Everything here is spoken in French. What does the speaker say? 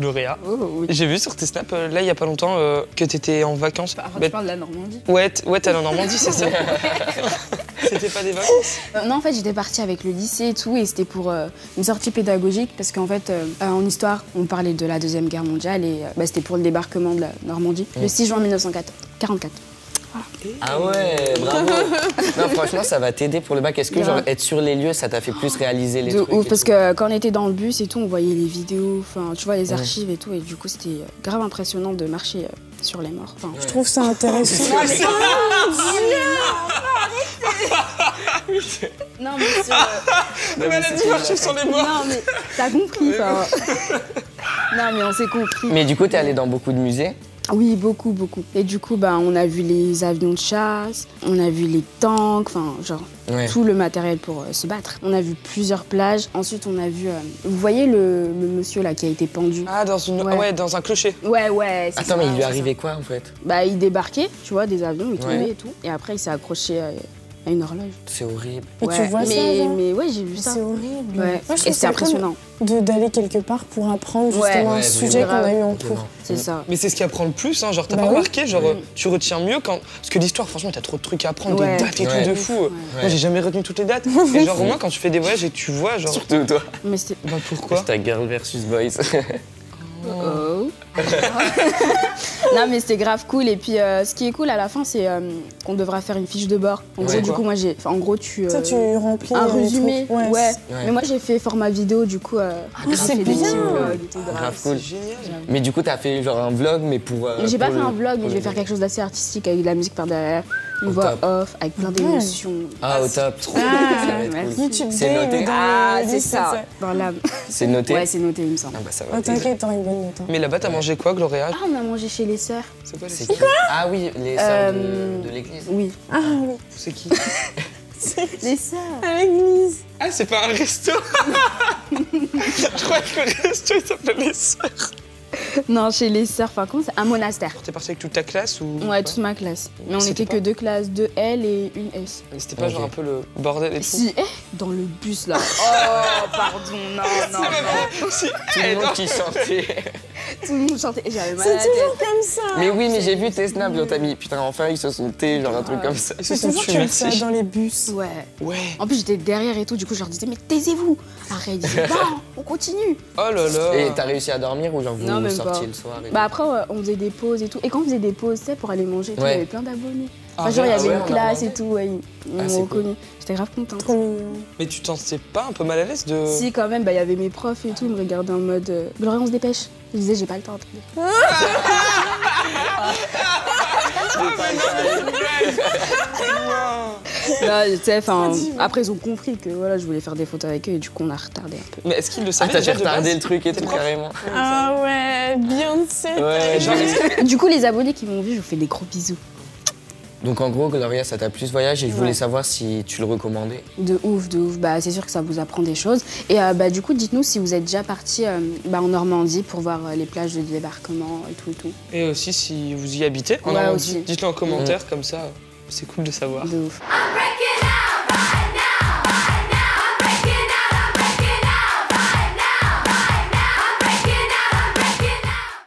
Gloria. Oh, oui. J'ai vu sur tes snaps, là, il y a pas longtemps, que t'étais en vacances. Enfin, tu parles de la Normandie. Ouais, t'es allée en Normandie, c'est ça? C'était pas des vacances? Non, en fait, j'étais partie avec le lycée et tout, et c'était pour une sortie pédagogique, parce qu'en fait, en histoire, on parlait de la Deuxième Guerre mondiale, et c'était pour le débarquement de la Normandie, le 6 juin 1944. Ah ouais, bravo. Non, franchement, ça va t'aider pour le bac. Est-ce que genre être sur les lieux, ça t'a fait plus réaliser les trucs ouf, parce que quand on était dans le bus et tout, on voyait les vidéos, enfin, tu vois, les archives et tout, et du coup, c'était grave impressionnant de marcher sur les morts. Enfin, Je trouve ça intéressant. non, mais sur... Mais elle a dit marcher sur les morts. Non, mais t'as compris, enfin... Non, mais on s'est compris. Mais du coup, t'es allé dans beaucoup de musées? Oui, beaucoup, beaucoup. Et du coup, on a vu les avions de chasse, on a vu les tanks, enfin, genre, tout le matériel pour se battre. On a vu plusieurs plages. Ensuite, on a vu... vous voyez le monsieur, là, qui a été pendu? Ah, dans un clocher. Ouais, c'est ça. Attends, mais il lui arrivait quoi, en fait? Il débarquait, tu vois, des avions, il tombait et tout. Et après, il s'est accroché à une horloge. C'est horrible. Et tu vois ça, genre? Mais ouais, j'ai vu ça. C'est horrible. Ouais. Moi, je Et trouve c'est impressionnant. D'aller quelque part pour apprendre justement un sujet qu'on a eu en cours. C'est ça. Mais c'est ce qui apprend le plus, hein. Genre, t'as pas remarqué, genre, tu retiens mieux quand... Parce que l'histoire, franchement, t'as trop de trucs à apprendre, des dates et tout de fou. Moi, j'ai jamais retenu toutes les dates. Et genre, au moins, quand tu fais des voyages et tu vois, genre... Surtout toi. Mais c'est... pourquoi? Hashtag girl versus boys. Oh. Non, mais c'était grave cool. Et puis, ce qui est cool à la fin, c'est qu'on devra faire une fiche de bord. En gros, du coup, moi, j'ai... En gros, tu remplis un résumé. Ouais. Mais moi, j'ai fait format vidéo, du coup... c'est bien. Grave cool. Mais du coup, t'as fait genre un vlog, mais pour... J'ai pas fait un vlog, mais je vais faire quelque chose d'assez artistique avec de la musique par derrière. Une voix off, avec plein d'émotions. Ah, au top. Trop YouTube, c'est noté. C'est ça. Dans l'âme. C'est noté? Ouais, c'est noté, il me semble. Ah bah ça va. T'inquiète, t'auras une bonne note. Mais là-bas, t'as mangé quoi, Gloria? Ah, on a mangé chez les sœurs. C'est quoi les C'est sœurs? qui? Ah oui, les sœurs de l'église. Oui. Ah oui. C'est qui? Les sœurs. À l'église. Ah, c'est pas un resto? Je crois que le resto, il s'appelle les sœurs. Non, chez les sœurs, enfin, comment c'est? Un monastère. T'es parti avec toute ta classe ou? Ouais, toute ma classe. Mais on C'était était que 2 classes, 2 L et une S. Mais c'était pas genre un peu le bordel et tout? Si, dans le bus là. Oh, pardon, non. Si, Tout le monde qui chantait. Tout le monde chantait, j'avais mal à la C'est toujours tête. comme ça. Mais oui, mais j'ai vu tes snaps, genre t'as mis putain, enfin ils se sont tés, genre un truc comme ça. Ils se C'est sont toujours tués, comme ça merci. dans les bus. Ouais. En plus, j'étais derrière et tout, du coup, je leur disais, mais taisez-vous. Arrête, ils disaient, non, on continue. Oh là là. Et t'as réussi à dormir ou genre vous Non, même sortiez pas. le soir et Bah après, on faisait des pauses et tout. Et quand on faisait des pauses, tu sais, pour aller manger et tout, il y avait plein d'abonnés. Ah, Enfin, genre, il y avait ouais, une on a classe demandé. et tout, ouais, ils Ah, c'est m'ont reconnu. J'étais grave contente. Trop mignon. Mais tu t'en sais pas un peu mal à l'aise de... Si, quand même, il y avait mes profs et tout, ils me regardaient en mode Gloria, on se dépêche. Je disais, j'ai pas le temps. Là, tu sais, enfin, après, ils ont compris que voilà, je voulais faire des photos avec eux et du coup, on a retardé un peu. Mais est-ce qu'ils le Ah, savaient t'as déjà fait de base? retarder le truc et tout carrément. Ah ouais, Beyoncé. Ouais, Genre, est-ce que- Du coup, les abonnés qui m'ont vu, je vous fais des gros bisous. Donc en gros, Gloria, ça t'a plus voyage et je voulais savoir si tu le recommandais. De ouf, de ouf. Bah, c'est sûr que ça vous apprend des choses. Et du coup, dites-nous si vous êtes déjà parti en Normandie pour voir les plages de débarquement et tout et tout. Et aussi si vous y habitez en Ouais, Normandie, aussi. dites-le en commentaire, comme ça, c'est cool de savoir. De ouf. I'm breaking